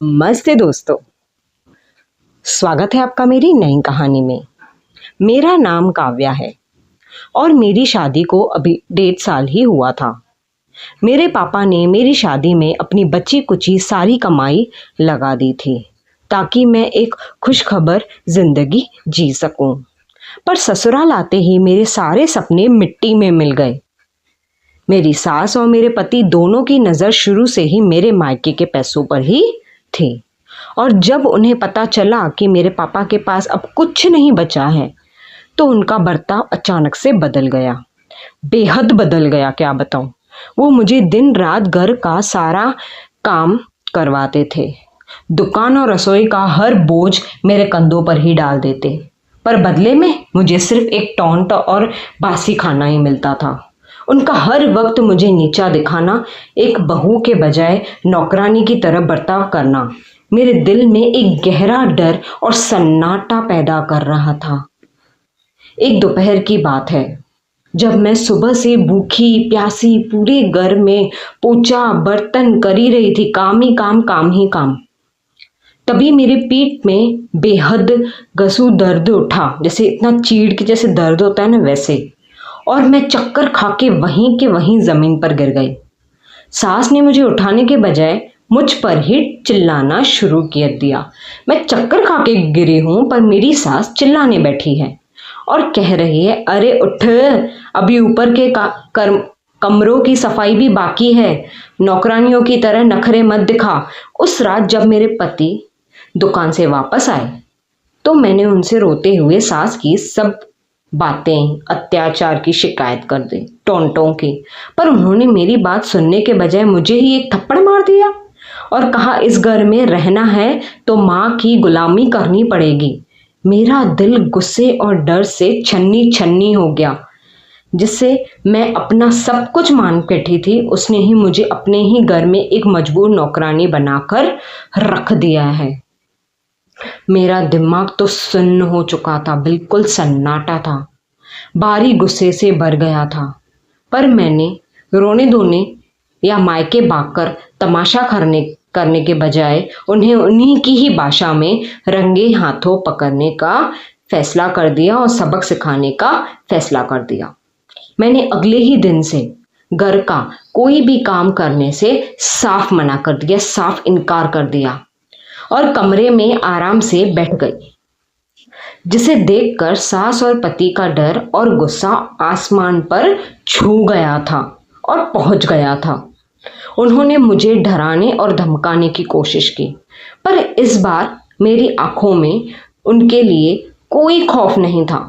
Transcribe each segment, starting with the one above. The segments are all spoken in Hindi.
नमस्ते दोस्तों, स्वागत है आपका मेरी नई कहानी में। मेरा नाम काव्या है और मेरी शादी को अभी 1.5 साल ही हुआ था। मेरे पापा ने मेरी शादी में अपनी बची कुची सारी कमाई लगा दी थी ताकि मैं एक खुशखबर जिंदगी जी सकूं। पर ससुराल आते ही मेरे सारे सपने मिट्टी में मिल गए। मेरी सास और मेरे पति दोनों की नज़र शुरू से ही मेरे मायके के पैसों पर ही थी और जब उन्हें पता चला कि मेरे पापा के पास अब कुछ नहीं बचा है तो उनका बर्ताव अचानक से बदल गया, बेहद बदल गया। क्या बताऊं, वो मुझे दिन रात घर का सारा काम करवाते थे, दुकान और रसोई का हर बोझ मेरे कंधों पर ही डाल देते, पर बदले में मुझे सिर्फ एक टॉन्ट और बासी खाना ही मिलता था। उनका हर वक्त मुझे नीचा दिखाना, एक बहू के बजाय नौकरानी की तरह बर्ताव करना मेरे दिल में एक गहरा डर और सन्नाटा पैदा कर रहा था। एक दोपहर की बात है, जब मैं सुबह से भूखी प्यासी पूरे घर में पोछा बर्तन करी रही थी, काम ही काम, काम ही काम। तभी मेरे पीठ में बेहद गसू दर्द उठा, जैसे इतना चीड़ के जैसे दर्द होता है ना वैसे, और मैं चक्कर खा के वहीं के वहीं जमीन पर गिर गई। सास ने मुझे उठाने के बजाय मुझ पर ही चिल्लाना शुरू कर दिया। मैं चक्कर खा के गिरी हूं पर मेरी सास चिल्लाने बैठी है और कह रही है, अरे उठ, अभी ऊपर के कमरों की सफाई भी बाकी है, नौकरानियों की तरह नखरे मत दिखा। उस रात जब मेरे पति दुकान से वापस आए तो मैंने उनसे रोते हुए सास की सब बातें, अत्याचार की शिकायत कर दी, टोंटों की। पर उन्होंने मेरी बात सुनने के बजाय मुझे ही एक थप्पड़ मार दिया और कहा, इस घर में रहना है तो माँ की गुलामी करनी पड़ेगी। मेरा दिल गुस्से और डर से छन्नी छन्नी हो गया। जिससे मैं अपना सब कुछ मान बैठी थी, उसने ही मुझे अपने ही घर में एक मजबूर नौकरानी बनाकर रख दिया है। मेरा दिमाग तो सुन्न हो चुका था, बिल्कुल सन्नाटा था, भारी गुस्से से भर गया था। पर मैंने रोने धोने या मायके भागकर तमाशा करने के बजाय उन्हें उन्हीं की ही भाषा में रंगे हाथों पकड़ने का फैसला कर दिया और सबक सिखाने का फैसला कर दिया। मैंने अगले ही दिन से घर का कोई भी काम करने से साफ मना कर दिया, साफ इनकार कर दिया और कमरे में आराम से बैठ गई, जिसे देखकर सास और पति का डर और गुस्सा आसमान पर छू गया था और पहुंच गया था। उन्होंने मुझे डराने और धमकाने की कोशिश की, पर इस बार मेरी आंखों में उनके लिए कोई खौफ नहीं था।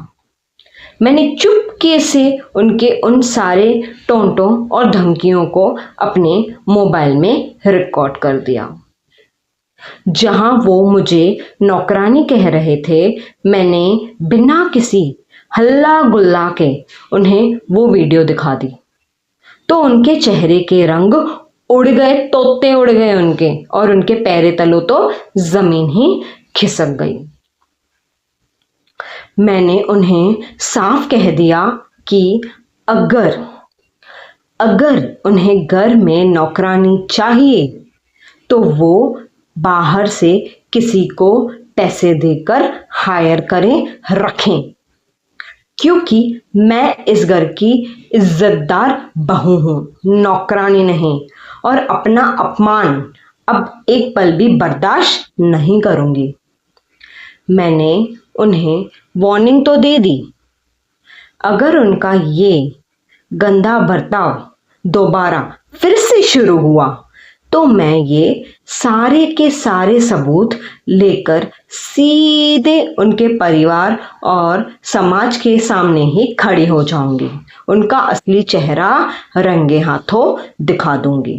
मैंने चुपके से उनके उन सारे टोंटों और धमकियों को अपने मोबाइल में रिकॉर्ड कर दिया। जहां वो मुझे नौकरानी कह रहे थे, मैंने बिना किसी हल्ला गुल्ला के उन्हें वो वीडियो दिखा दी तो उनके चेहरे के रंग उड़ गए, तोते उड़ गए उनके, और उनके पैरे तलों तो जमीन ही खिसक गई। मैंने उन्हें साफ कह दिया कि अगर उन्हें घर में नौकरानी चाहिए तो वो बाहर से किसी को पैसे देकर हायर करें, रखें, क्योंकि मैं इस घर की इज्जतदार बहू हूं, नौकरानी नहीं, और अपना अपमान अब एक पल भी बर्दाश्त नहीं करूंगी। मैंने उन्हें वार्निंग तो दे दी, अगर उनका ये गंदा बर्ताव दोबारा फिर से शुरू हुआ तो मैं ये सारे के सारे सबूत लेकर सीधे उनके परिवार और समाज के सामने ही खड़ी हो जाऊंगी, उनका असली चेहरा रंगे हाथों दिखा दूंगी।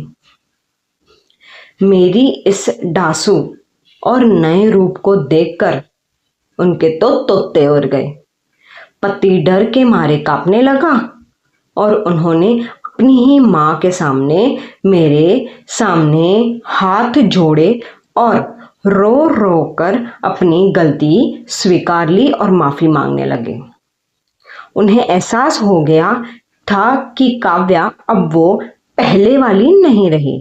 मेरी इस डासू और नए रूप को देखकर उनके तो तोते उड़ गए। पति डर के मारे कांपने लगा और उन्होंने अपनी ही माँ के सामने मेरे सामने हाथ जोड़े और रो रो कर अपनी गलती स्वीकार ली और माफी मांगने लगे। उन्हें एहसास हो गया था कि काव्या अब वो पहले वाली नहीं रही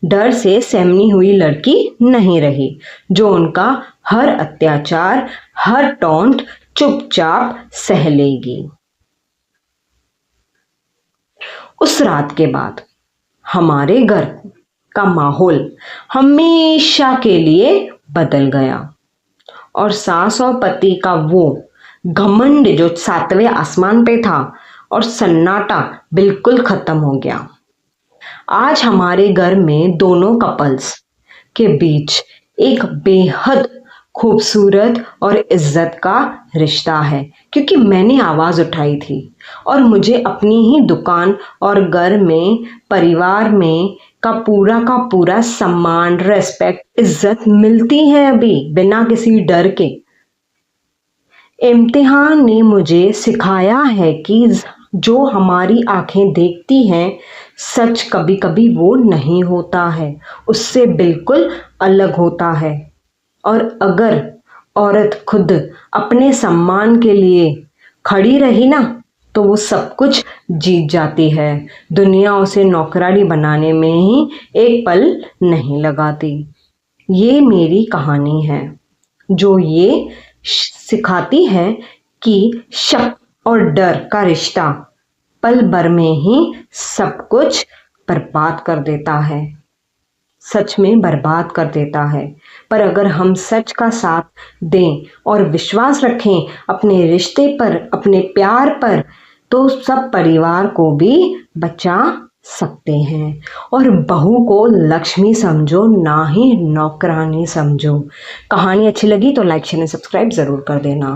डर से सहमी हुई लड़की नहीं रही जो उनका हर अत्याचार, हर टॉन्ट चुपचाप सह लेगी। उस रात के बाद हमारे घर का माहौल हमेशा के लिए बदल गया और सास और पति का वो घमंड जो 7वें आसमान पे था और सन्नाटा बिल्कुल खत्म हो गया। आज हमारे घर में दोनों कपल्स के बीच एक बेहद खूबसूरत और इज्जत का रिश्ता है, क्योंकि मैंने आवाज़ उठाई थी और मुझे अपनी ही दुकान और घर में, परिवार में का पूरा सम्मान, रेस्पेक्ट, इज्जत मिलती है अभी बिना किसी डर के। इम्तिहान ने मुझे सिखाया है कि जो हमारी आंखें देखती हैं सच कभी कभी वो नहीं होता है, उससे बिल्कुल अलग होता है। और अगर औरत खुद अपने सम्मान के लिए खड़ी रही ना तो वो सब कुछ जीत जाती है। दुनिया उसे नौकरानी बनाने में ही एक पल नहीं लगाती। ये मेरी कहानी है जो ये सिखाती है कि शक और डर का रिश्ता पल भर में ही सब कुछ बर्बाद कर देता है, सच में बर्बाद कर देता है। पर अगर हम सच का साथ दें और विश्वास रखें अपने रिश्ते पर, अपने प्यार पर, तो सब परिवार को भी बचा सकते हैं। और बहू को लक्ष्मी समझो, ना ही नौकरानी समझो। कहानी अच्छी लगी तो लाइक शेयर एंड सब्सक्राइब ज़रूर कर देना।